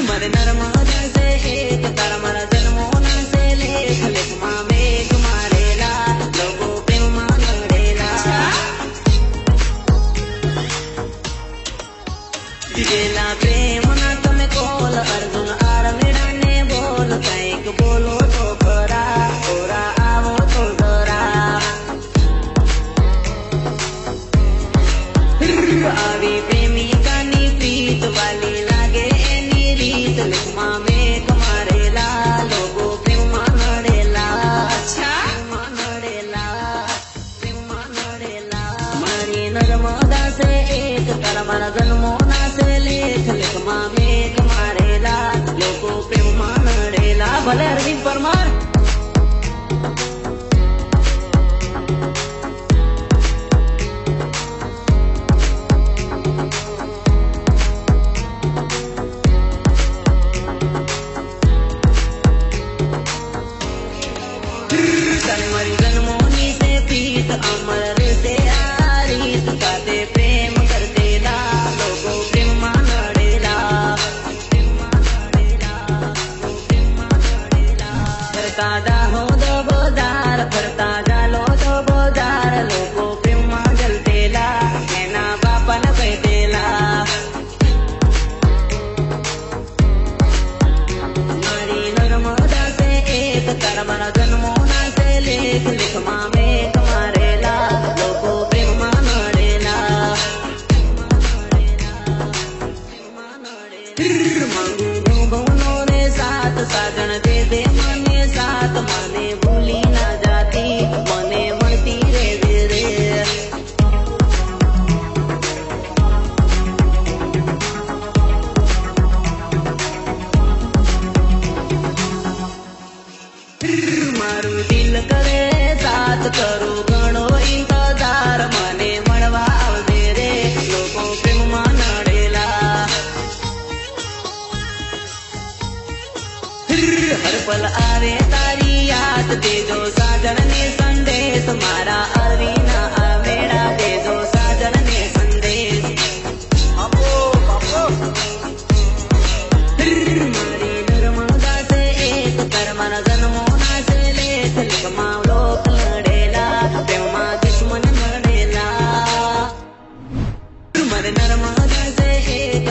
मरे नर्मदा से एक तारा मरा जन्मोना से लेख लेख मामे कुमारेला लोगो प्रेम मांगड़ेला दिगेला प्रेम ना तमे कोल अर्जुन आर मेडाने बोल काइक बोलो तो करा ओरा आवो तो जरा आवी प्रेमिका नी प्रीत वाली लागे एनी रीत लुकमा में कमारेला लोगो प्रेम मानड़ेला अच्छा मानड़ेला प्रेम मानड़ेला मारी नर्मदा से एक तारा मारा जन्मोना से लेख लुकमा में कमारेला लोगो प्रेम मानड़ेला भले अरविंद परमार मरी जन्मोनी से प्रीत अमर से आरीत काते प्रेम करते ला लोगो प्रेम मानड़ेला करता जा हो दो बोदार करता जालो दो बोदार लोगो प्रेम जलते ला एना बापन कहतेला मारी नर्मदा से एक तारा मारा जन्मोना लेख लेख मामे कमारेला लोगो प्रेम मानड़ेला मांगू भवनों ने साथ साजन दे दे माने साथ माने भूली ना जाती मने मरती रे दे रे मारू दिल करे साथ करो घणो इंतजार मने मळवा आवजे रे लोगो प्रेम मानड़ेला हर पल आवे तारी याद देजो साजन ने संदेश मारा अरविना आवेड़ा देजो साजन ने संदेश मारी नर्मदा से एक कर्मन जन्मोना से लेख लिख लोक लड़ेला प्रेम दुश्मन लड़ेला मरे नर्मदा से एक